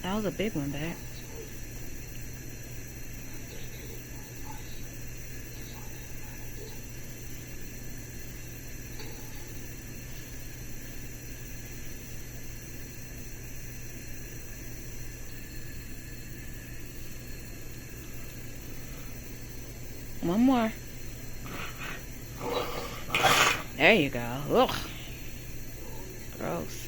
That was a big one, babe. One more. There you go. Ugh. Gross.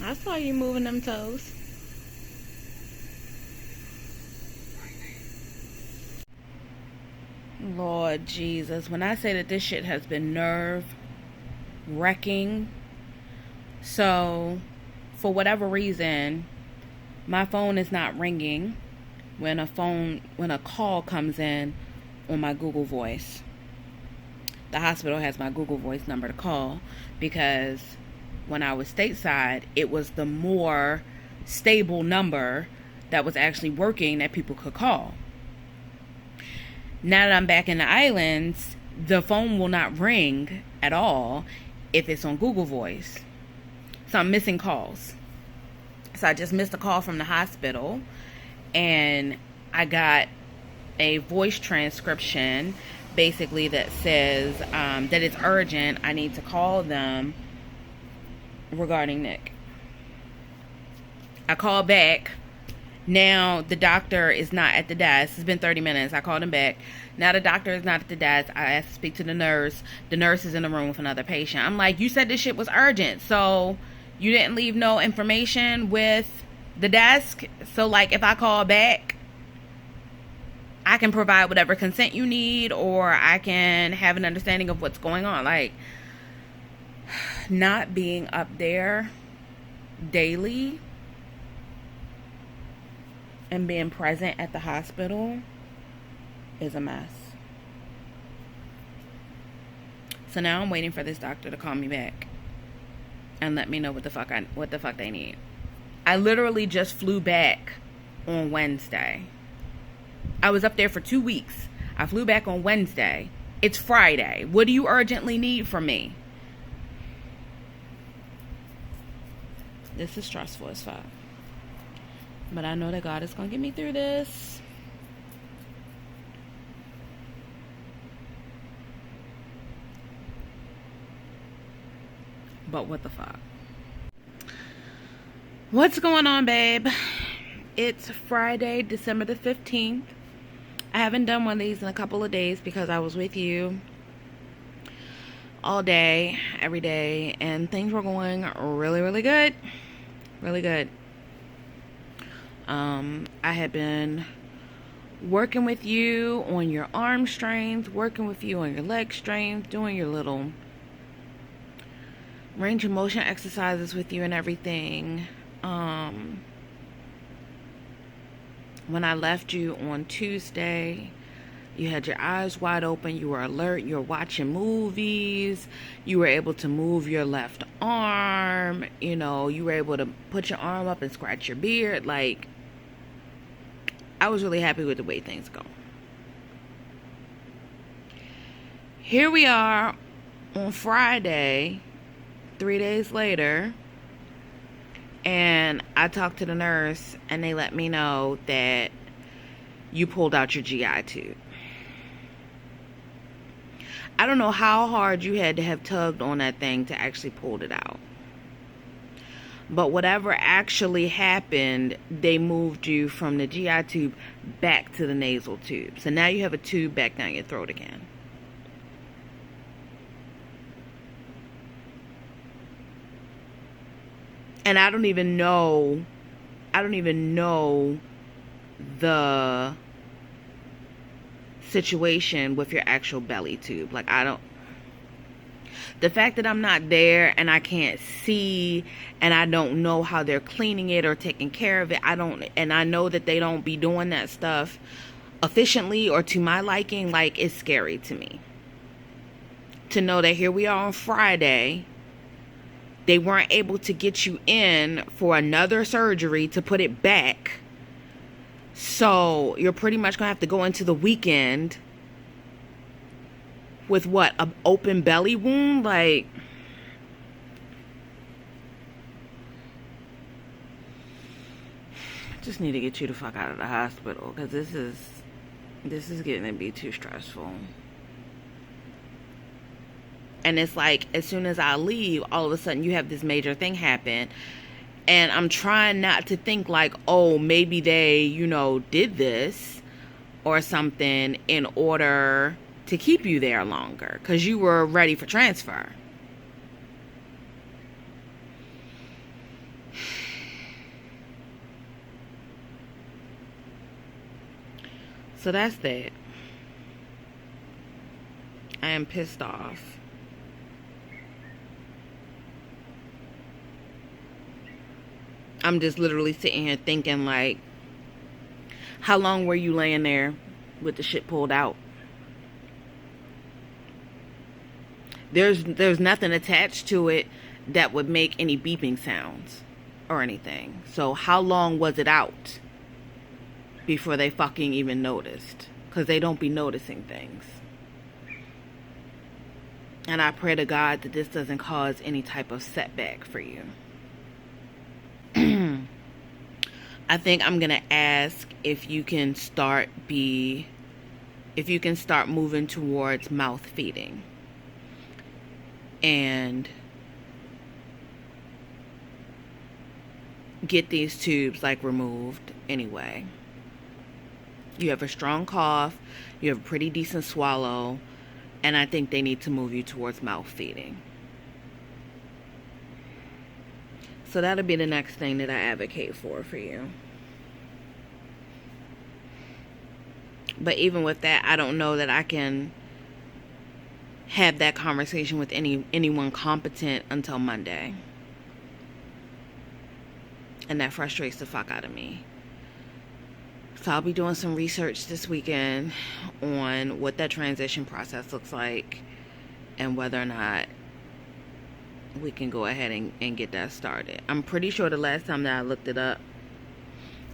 I saw you moving them toes. Lord Jesus, when I say that this shit has been nerve wrecking, so for whatever reason, my phone is not ringing when a call comes in on my Google Voice. The hospital has my Google Voice number to call because when I was stateside, it was the more stable number that was actually working that people could call. Now that I'm back in the islands, the phone will not ring at all if it's on Google Voice. So I'm missing calls. So I just missed a call from the hospital, and I got a voice transcription basically that says that it's urgent. I need to call them regarding Nick. I called back. Now the doctor is not at the desk. It's been 30 minutes. I called him back. Now the doctor is not at the desk. I asked to speak to the nurse. The nurse is in the room with another patient. I'm like, you said this shit was urgent, so you didn't leave no information with the desk? So like if I call back, I can provide whatever consent you need, or I can have an understanding of what's going on. Like, not being up there daily and being present at the hospital is a mess. So now I'm waiting for this doctor to call me back and let me know what the fuck they need. I literally just flew back on Wednesday. I was up there for 2 weeks. I flew back on Wednesday. It's Friday. What do you urgently need from me? This is stressful as fuck. But I know that God is going to get me through this. But what the fuck? What's going on, babe? It's Friday, December the 15th. I haven't done one of these in a couple of days because I was with you all day, every day, and things were going really, really good. Really good. I had been working with you on your arm strength, working with you on your leg strength, doing your little range of motion exercises with you and everything. When I left you on Tuesday, you had your eyes wide open, you were alert, you were watching movies, you were able to move your left arm, you know, you were able to put your arm up and scratch your beard. Like, I was really happy with the way things go. Here we are on Friday, 3 days later, and I talked to the nurse and they let me know that you pulled out your GI tube. I don't know how hard you had to have tugged on that thing to actually pull it out. But whatever actually happened, they moved you from the GI tube back to the nasal tube. So now you have a tube back down your throat again. And I don't even know the situation with your actual belly tube. Like, the fact that I'm not there and I can't see and I don't know how they're cleaning it or taking care of it, and I know that they don't be doing that stuff efficiently or to my liking, like, it's scary to me. To know that here we are on Friday, they weren't able to get you in for another surgery to put it back. So you're pretty much going to have to go into the weekend with what? An open belly wound? Like, I just need to get you the fuck out of the hospital, because this is getting to be too stressful. And it's like, as soon as I leave, all of a sudden you have this major thing happen. And I'm trying not to think like, oh, maybe they, did this or something in order to keep you there longer, because you were ready for transfer. So that's that. I am pissed off. I'm just literally sitting here thinking, like, how long were you laying there with the shit pulled out? There's nothing attached to it that would make any beeping sounds or anything. So how long was it out before they fucking even noticed? Because they don't be noticing things. And I pray to God that this doesn't cause any type of setback for you. I think I'm going to ask if you can start moving towards mouth feeding. And get these tubes removed anyway. You have a strong cough, you have a pretty decent swallow, and I think they need to move you towards mouth feeding. So that'll be the next thing that I advocate for you. But even with that, I don't know that I can have that conversation with anyone competent until Monday. And that frustrates the fuck out of me. So I'll be doing some research this weekend on what that transition process looks like and whether or not we can go ahead and get that started. I'm pretty sure the last time that I looked it up,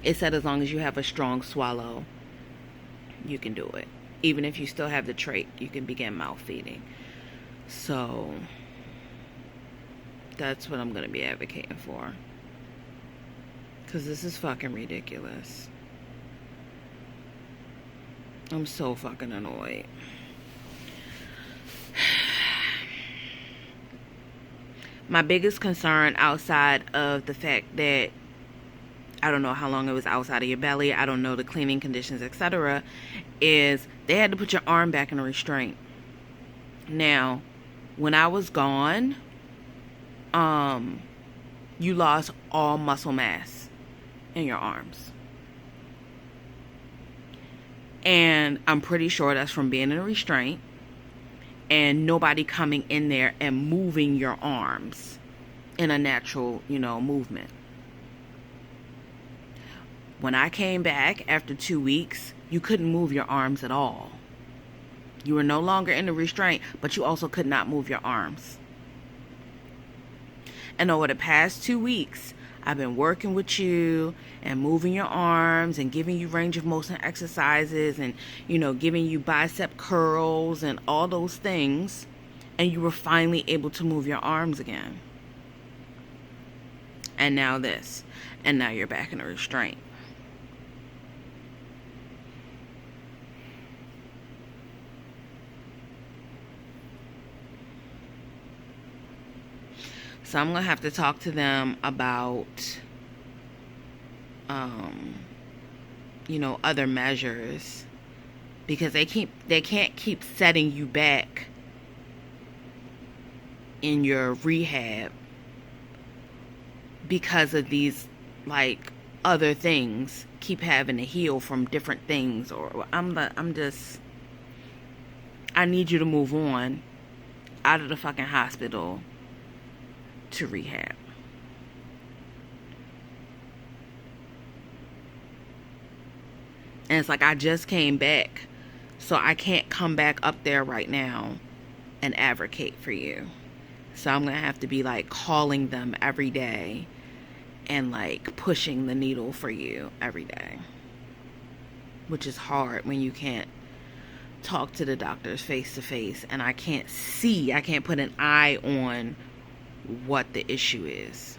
it said as long as you have a strong swallow, you can do it. Even if you still have the trach, you can begin mouth feeding. So that's what I'm going to be advocating for. Because this is fucking ridiculous. I'm so fucking annoyed. My biggest concern, outside of the fact that I don't know how long it was outside of your belly, I don't know the cleaning conditions, etc., is they had to put your arm back in a restraint. Now, when I was gone, you lost all muscle mass in your arms. And I'm pretty sure that's from being in a restraint and nobody coming in there and moving your arms in a natural, movement. When I came back after 2 weeks, you couldn't move your arms at all. You were no longer in the restraint, but you also could not move your arms. And over the past 2 weeks, I've been working with you and moving your arms and giving you range of motion exercises and, giving you bicep curls and all those things. And you were finally able to move your arms again. And now this. And now you're back in a restraint. So I'm going to have to talk to them about, other measures, because they can't keep setting you back in your rehab because of these, other things keep having to heal from different things. Or I need you to move on out of the fucking hospital to rehab. And it's like, I just came back, so I can't come back up there right now and advocate for you. So I'm going to have to be like calling them every day and like pushing the needle for you every day, which is hard when you can't talk to the doctors face to face, and I can't put an eye on what the issue is.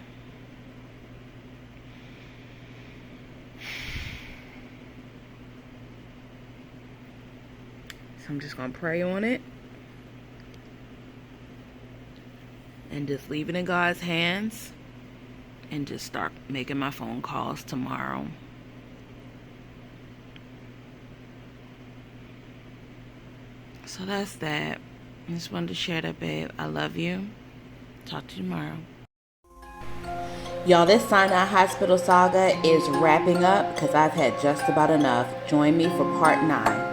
So I'm just going to pray on it and just leave it in God's hands and just start making my phone calls tomorrow. So that's that. I just wanted to share that, babe. I love you. Talk to you tomorrow. Y'all, this Sinai Hospital saga is wrapping up because I've had just about enough. Join me for part 9.